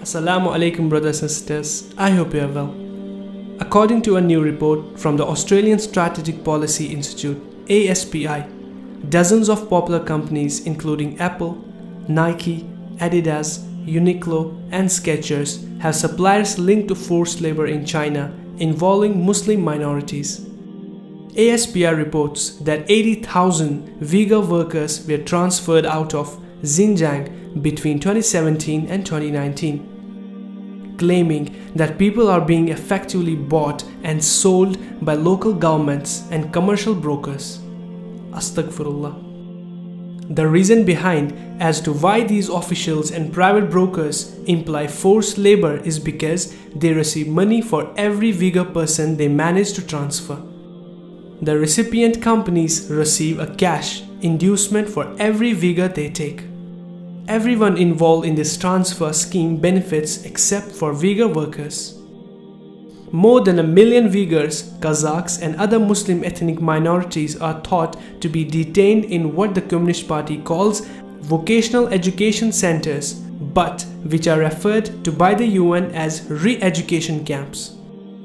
Assalamu alaikum brothers and sisters, I hope you are well. According to a new report from the Australian Strategic Policy Institute, ASPI, dozens of popular companies including Apple, Nike, Adidas, Uniqlo and Skechers have suppliers linked to forced labor in China involving Muslim minorities. ASPI reports that 80,000 Uighur workers were transferred out of Xinjiang between 2017 and 2019. Claiming that people are being effectively bought and sold by local governments and commercial brokers. Astaghfirullah. The reason behind as to why these officials and private brokers imply forced labor is because they receive money for every Uighur person they manage to transfer. The recipient companies receive a cash inducement for every Uighur they take. Everyone involved in this transfer scheme benefits except for Uighur workers. More than 1 million Uighurs, Kazakhs and other Muslim ethnic minorities are thought to be detained in what the Communist Party calls vocational education centers, but which are referred to by the UN as re-education camps.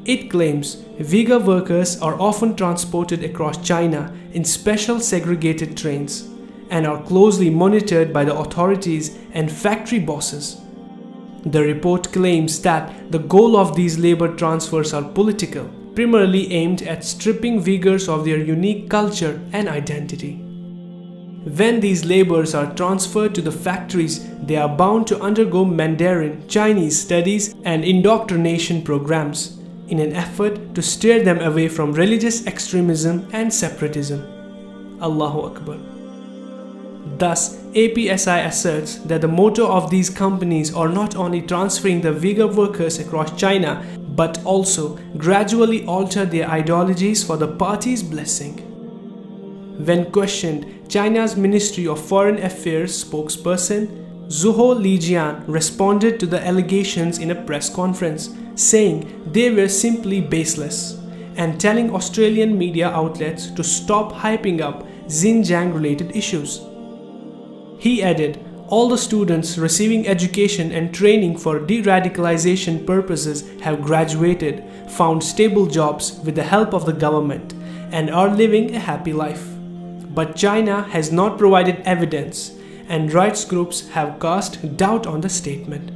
It claims Uighur workers are often transported across China in special segregated trains and are closely monitored by the authorities and factory bosses. The report claims that the goal of these labor transfers are political, primarily aimed at stripping Uighurs of their unique culture and identity. When these laborers are transferred to the factories, they are bound to undergo Mandarin, Chinese studies and indoctrination programs in an effort to steer them away from religious extremism and separatism. Allahu Akbar. Thus, APSI asserts that the motto of these companies are not only transferring the Uighur workers across China, but also gradually alter their ideologies for the party's blessing. When questioned, China's Ministry of Foreign Affairs spokesperson Zhuo Lijian responded to the allegations in a press conference, saying they were simply baseless, and telling Australian media outlets to stop hyping up Xinjiang-related issues. He added, all the students receiving education and training for de-radicalization purposes have graduated, found stable jobs with the help of the government, and are living a happy life. But China has not provided evidence, and rights groups have cast doubt on the statement.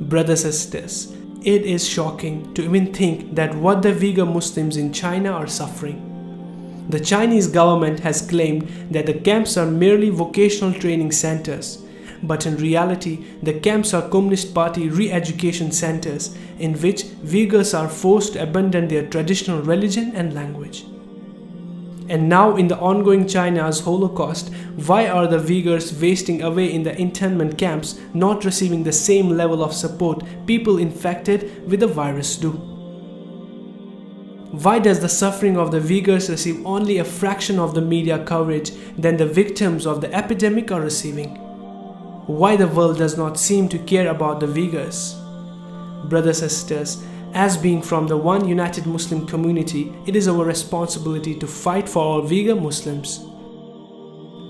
Brothers and sisters, it is shocking to even think that what the Uighur Muslims in China are suffering. The Chinese government has claimed that the camps are merely vocational training centers, but in reality, the camps are Communist Party re-education centers in which Uighurs are forced to abandon their traditional religion and language. And now in the ongoing China's Holocaust, why are the Uighurs wasting away in the internment camps not receiving the same level of support people infected with the virus do? Why does the suffering of the Uighurs receive only a fraction of the media coverage than the victims of the epidemic are receiving? Why the world does not seem to care about the Uighurs? Brothers and sisters, as being from the one united Muslim community, it is our responsibility to fight for our Uighur Muslims.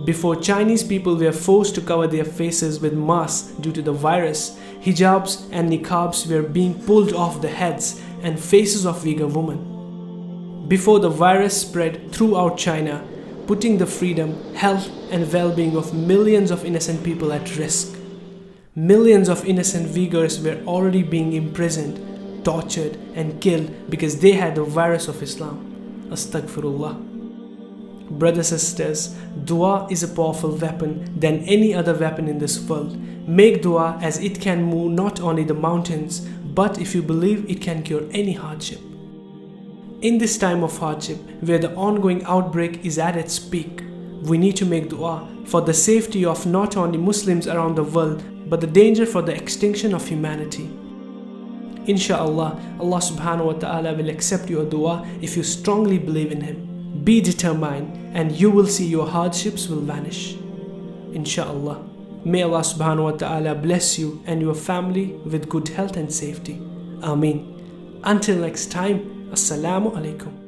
Before Chinese people were forced to cover their faces with masks due to the virus, hijabs and niqabs were being pulled off the heads and faces of Uighur women. Before the virus spread throughout China, putting the freedom, health and well-being of millions of innocent people at risk. Millions of innocent Uighurs were already being imprisoned, tortured and killed because they had the virus of Islam. Astaghfirullah. Brothers and sisters, dua is a powerful weapon than any other weapon in this world. Make dua as it can move not only the mountains, but if you believe it can cure any hardship. In this time of hardship, where the ongoing outbreak is at its peak, we need to make dua for the safety of not only Muslims around the world, but the danger for the extinction of humanity. Inshallah, Allah subhanahu wa ta'ala will accept your dua if you strongly believe in Him. Be determined and you will see your hardships will vanish. Inshallah. May Allah subhanahu wa ta'ala bless you and your family with good health and safety. Ameen. Until next time, Assalamu alaikum.